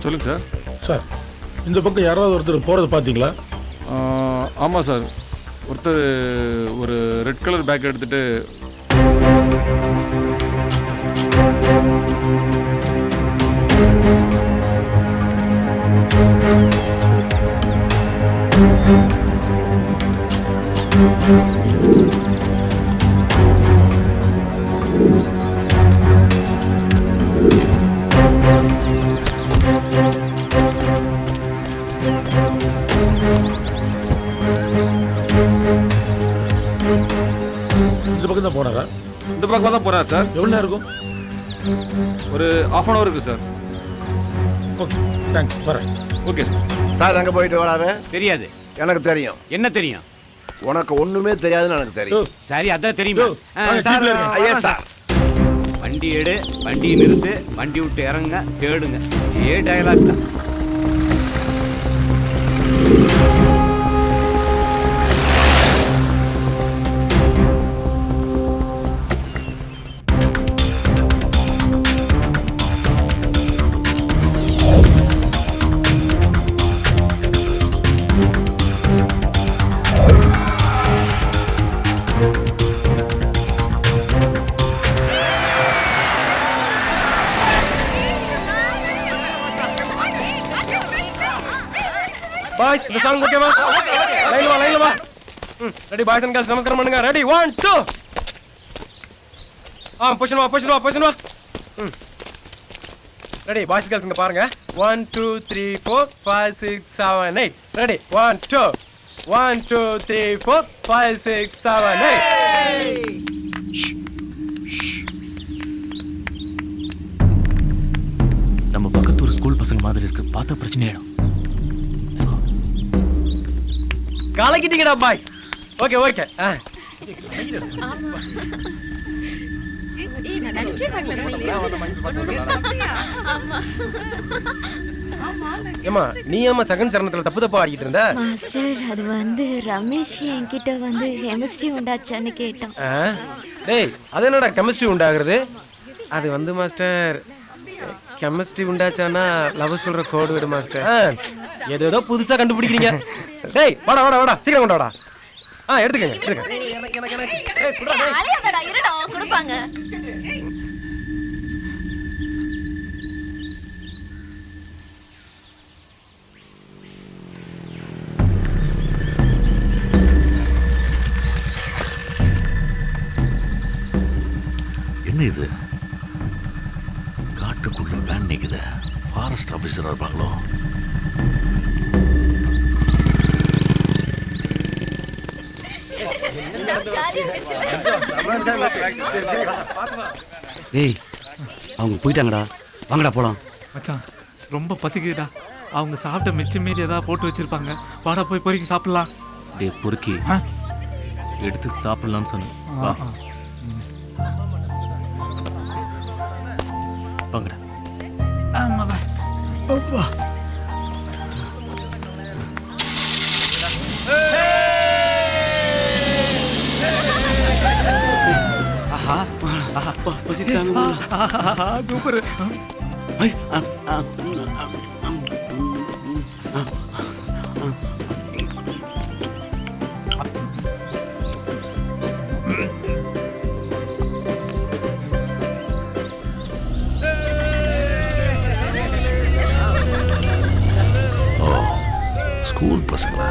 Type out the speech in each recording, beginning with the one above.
சொல்லுங்க sir. Sir இந்த பக்கம் யாராவது ஒருத்தர் போகிறத பார்த்தீங்களா? ஆமாம் சார், ஒருத்தர் ஒரு ரெட் கலர் பேக் எடுத்துகிட்டு இந்த பக்கம் தான் போனாரா? இந்த பக்கம் தான் போகிறார் சார். எவ்வளோ நேரம் இருக்கும்? ஒரு ½ hour இருக்குது சார். ஓகே தேங்க்ஸ், வரேன். Okay sir. சார் அங்கே போயிட்டு வராரு. தெரியாது. எனக்கு தெரியும். என்ன தெரியும்? உனக்கு ஒண்ணுமே தெரியாதுன்னு எனக்கு தெரியும். சரி, அதான் தெரியுமா? ஐயா சார், வண்டி எடு, வண்டியை நிறுத்து, வண்டி விட்டு இறங்குங்க, தேடுங்க. டயலாக் தான். பாய்ஸ், இந்த சாங் ஓகேவா? லைன்ல வா. ரெடி பாய்ஸ் அண்ட் கேர்ள்ஸ், நமஸ்காரம் பண்ணுங்க. ரெடி 1 2. பொசிஷன் வா. ரெடி பாய்ஸ் கேர்ள்ஸ், இங்க பாருங்க. 1 2 3 4 5 6 7 8. ரெடி 1 2 1 2 3 4 5 6 7 8. நம்ம பக்கத்து ஒரு ஸ்கூல் பசங்க மாதிரி இருக்கு, பார்த்தா பிரச்சனையாயிடும். கலக்கிட்டீங்கடா பாய்ஸ். ஓகே. ஏமா, நீ ஏமா செகண்ட் சரணத்துல தப்பு ஆடிக்கிட்டு இருந்த? மாஸ்டர், அது வந்து ரமேஷ் என்கிட்ட வந்து கெமிஸ்ட்ரி உண்டாச்சான்னு கேட்டான். டேய், அது என்னடா கெமிஸ்ட்ரி உண்டாகிறது? அது வந்து மாஸ்டர், கெமிஸ்ட்ரி உண்டாச்சானா லவ் சொல்ற கோடு விடு மாஸ்டர். ஏதோ புதுசா கண்டுபிடிக்கிறீங்க. டேய் வாடா சீக்கிரம் கொண்டு வாடா. எடுத்துக்கங்க. என்ன இது? காட்டுக்குள்ள வேன் நிக்குது. ஃபாரஸ்ட் ஆபீசரா இருப்பாங்களோ? ஏய், அவங்க போயிட்டாங்கடா. வாங்கடா போலாம். மச்சான், ரொம்ப பசிக்குதுடா. அவங்க சாப்பிட்ட மிச்சம் மீறி ஏதாவது போட்டு வச்சிருப்பாங்க. வாடா போய் பொறுக்கி சாப்பிடலாம். டே பொறுக்கி எடுத்து சாப்பிடலாம்னு சொன்னேன். வா வாங்கடா. சூப்பர். ஸ்கூல் பசங்களா?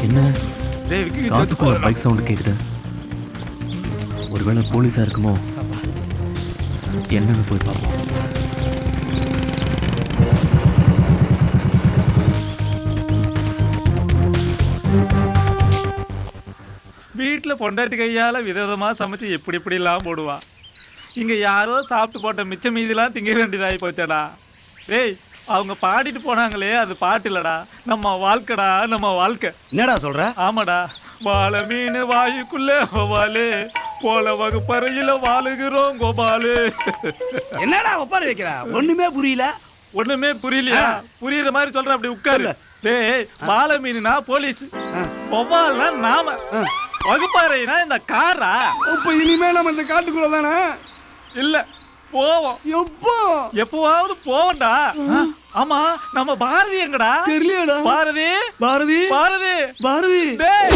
என்ன காட்டுக்குள்ள பைக் சவுண்ட் கேக்குது? ஒருவேளை போலீஸா இருக்குமோ? என்னன்னு போய் பார்ப்போம். வீட்டில் பொண்டாட்டி கையால் விதவிதமாக சமைச்சு எப்படிலாம் போடுவா. இங்கே யாரோ சாப்பிட்டு போட்ட மிச்ச மீதிலாம் திங்க வேண்டியதாகி போச்சாடா. ஏய், அவங்க பாடிட்டு போனாங்களே, அது பாட்டு இல்லடா, நம்ம வாழ்க்கைடா, நம்ம வாழ்க்கை. என்னடா சொல்ற? ஆமாடா. வாழை மீன் வாயுக்குள்ள கோபாலு, போல வகுப்பறையில வாழுகிறோம் கோபாலு. என்னடா ஒப்பாரி வைக்கிற? ஒண்ணுமே புரியல. ஒண்ணுமே புரியலையா? புரியுற மாதிரி சொல்ற, அப்படி உட்காரு. டேய், வாழை மீனா போலீஸ், ஒவ்வால்னா நாம, வகுப்பாறைனா இந்த காரா? அப்ப இனிமே நம்ம இந்த காட்டுக்குள்ள தானே? இல்ல, போவோம். எப்போ? எப்பவாவது போவோம்டா. ஆமா, நம்ம பாரதி எங்கடா? தெரியலடா. பாரதி, பாரதி, பாரதி, பாரதி. டேய்,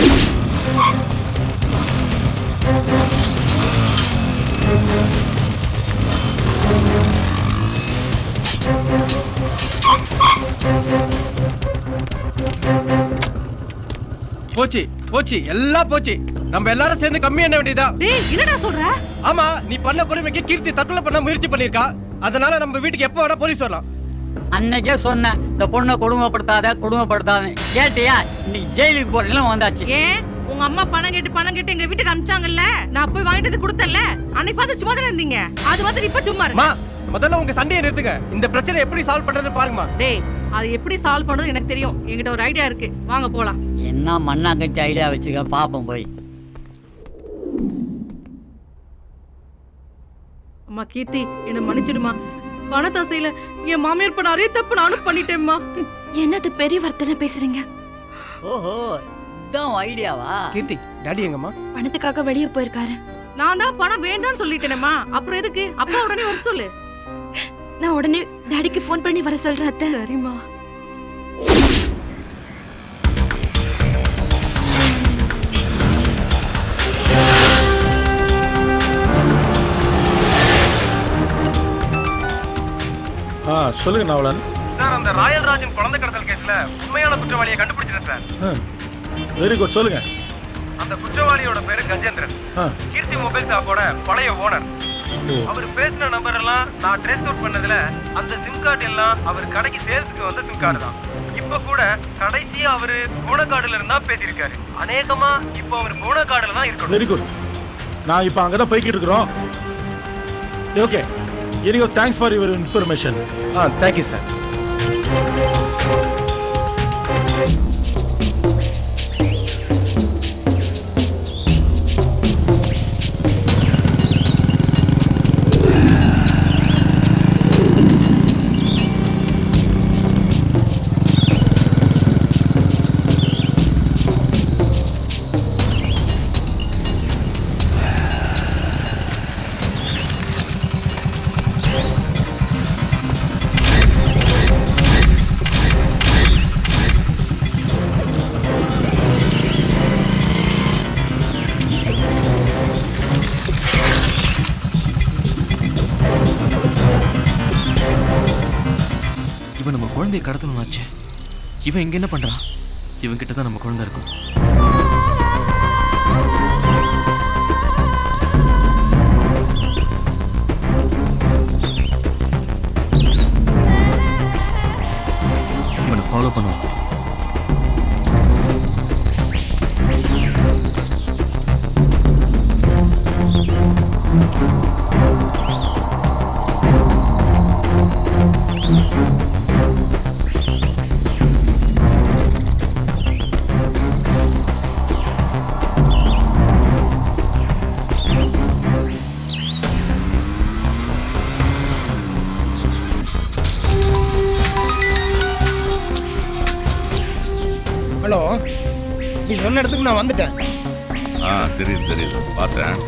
போச்சு போச்சு, எல்லாம் போச்சு. நம்ம எல்லாரும் சேர்ந்து கம்மி என்ன வேண்டியதா? டேய், என்னடா சொல்ற? ஆமா, நீ பண்ண கொடுமைக்கு கீர்த்தி தற்கொலை பண்ண முயற்சி பண்ணிருக்கா. அதனால நம்ம வீட்டுக்கு எப்போ வேணா போலீஸ் வரலாம். அன்னைக்கே சொன்னேன், இந்த பொண்ணை கொடுமைப்படுத்தாத கேட்டியா? இன்னைக்கு ஜெயிலுக்கு போற நிலைமை வந்தாச்சு. ஏன் உங்க அம்மா பணம் கேட்டு எங்க வீட்டுக்கு அனுப்பிச்சாங்கல்ல, நான் போய் வாங்கிட்டு வந்து கொடுத்தேன்ல, அன்னைக்கு பார்த்து சும்மா தானே இருந்தீங்க. அது வந்து இப்ப சும்மா இருக்கு. முதல்ல உங்க சண்டையை நிறுத்துங்க. இந்த பிரச்சனை எப்படி சால்வ் பண்றது பாருங்கம்மா. டேய், அது எப்படி சால்வ் பண்றது எனக்கு தெரியும். என்கிட்ட ஒரு ஐடியா இருக்கு, வாங்க போலாம். என்ன மண்ணாங்கட்டி ஐடியா வச்சிருக்க, பாப்போம் போய். அம்மா கீர்த்தி, என்ன மன்னிச்சிடுமா. பணத்தாசையில என் மாமியார் பண்ண நிறைய தப்பு நானும் பண்ணிட்டேம்மா. என்னது பெரிய வார்த்தை பேசுறீங்க? ஓஹோ, இதான் ஐடியாவா? கீர்த்தி, டாடி எங்கம்மா? பணத்துக்காக வெளியே போயிருக்காரு. நான் தான் பணம் வேண்டாம்னு சொல்லிட்டேனேம்மா. அப்புறம் எதுக்கு? அப்பா உடனே வர சொல்லு. நான் உடனே டாடிக்கு ஃபோன் பண்ணி வர சொல்றேன் அத்தை. சரிம்மா. சொல்லுங்க நாவலன். சார், அந்த ராயல் ராஜன் குழந்தை கடத்தல் கேஸ்ல உண்மையான குற்றவாளியை கண்டுபிடிச்சிட்டேன் சார். வெரி குட், சொல்லுங்க. அந்த குற்றவாளியோட பேரு கஜேந்திரன். கீர்த்தி மொபைல் ஷாப்போட பழைய ஓனர். அவர் பேசின நம்பர் எல்லாம் நான் ட்ரேஸ் அவுட் பண்ணதுல அந்த சிம் கார்டு எல்லாம் அவர் கடைக்கு சேல்ஸ்க்கு வந்த சிம் கார்டு தான். இப்ப கூட கடைசியா அவரு போனகாடுல இருந்தா பேசியிருக்காரு. அநேகமா இப்ப அவர் போனகாடுல தான் இருக்கணும். Very good. நான் இப்போ அங்கே தான் போய்கிட்டு இருக்கிறோம். Okay, எனிகோ thanks for your information. Thank you sir. இவன் நம்ம குழந்தைய கடத்தணும்னாச்சு. இவன் இங்க என்ன பண்றான்? இவன் கிட்ட தான் நம்ம குழந்தை இருக்கும். இவனை ஃபாலோ பண்ணுவோம். ஹலோ, நீ சொன்ன இடத்துக்கு நான் வந்துட்டேன். தெரியுது பார்த்தேன்.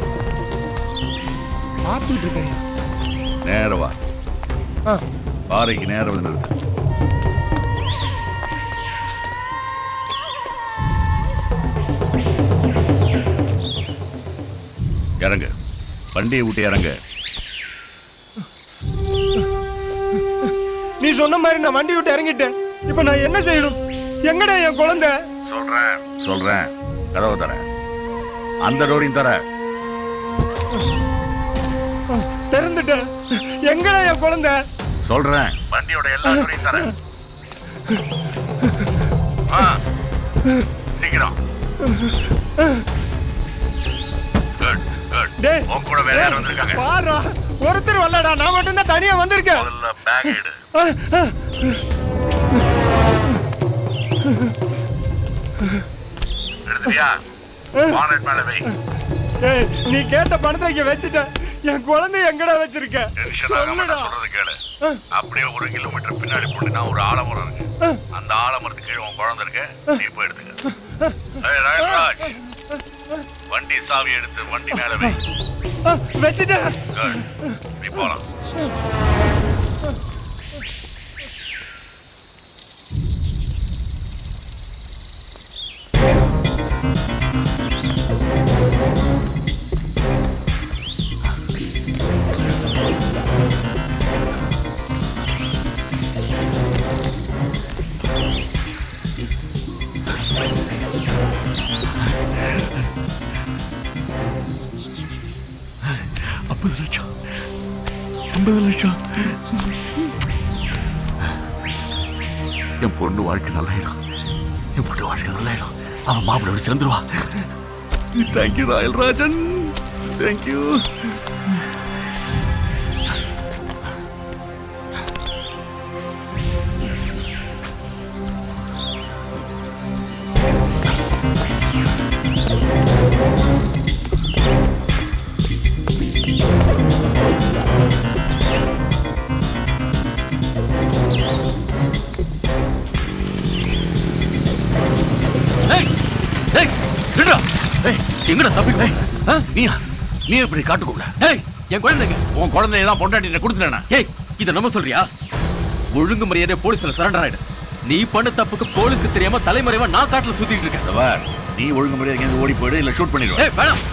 பார்த்துட்டு இருக்கேன். நேரவா பாறைக்கு நேரம் வந்து நிறுத்து. இறங்க, வண்டியை விட்டு இறங்க. நீ சொன்ன மாதிரி நான் வண்டி விட்டு இறங்கிட்டேன். இப்ப நான் என்ன செய்யணும்? எங்கடா என் குழந்தை? சொல்றேன், கதவை தர, அந்த டோரையும் தர. திறந்துட்டேன். எங்கடா என் குழந்தை? சொல்றேன், வண்டியோட எல்லா டோரையும் தர. சீக்கிரம். டேய், உன் கூட வேற யாரும் வந்திருக்காங்க? பாரா, ஒருத்தர் வரலடா, நான் மட்டும் தான் தனியா வந்திருக்கேன். முதல்ல பேக் எடு. எடுத்துட்டியா? வானட் மேல வை. டேய், நீ கேட்ட பணத்தை இங்க வச்சுட்ட. என் குழந்தை எங்கடா வச்சிருக்க? டென்ஷன் ஆகாம நான் சொல்றது கேளு. அப்படியே 1 கிலோமீட்டர் பின்னாடி போனா ஒரு ஆலமரம் இருக்கு. அந்த ஆலமரத்துக்கு கீழே உன் குழந்தை இருக்கு. நீ போய் எடுத்துக்க. ஏய் ராஜ், வண்டி சாவி எடுத்து வண்டி மேல வை. வச்சிட்டேன். நீ போலாம். என் பொண்ணு வாழ்க்கை நல்லாயிடும். என் பொண்ணு வாழ்க்கை நல்லாயிடும். அவன் மாப்பிளோட சேர்ந்துருவா. Thank you Royal Rajan, thank you. எங்கடா தப்பிக்க? நீ எப்படி காட்டுக்குள்ள? என் குழந்தைங்க உன் குழந்தைய தான் பொண்டாட்டி கொடுத்துட்டேனா? ஏய் இத நம்ம சொல்றியா? ஒழுங்கு மரியாதை போலீஸ்ல சரண்டர் ஆயிடு. நீ பண்ண தப்புக்கு போலீஸ்க்கு தெரியாம தலைமறைவா நான் காட்டுல சுத்திட்டு இருக்கேன். நீ ஒழுங்கு மரியாதை ஓடி போயிடு, இல்ல ஷூட் பண்ணிடுவேன். வேணாம்.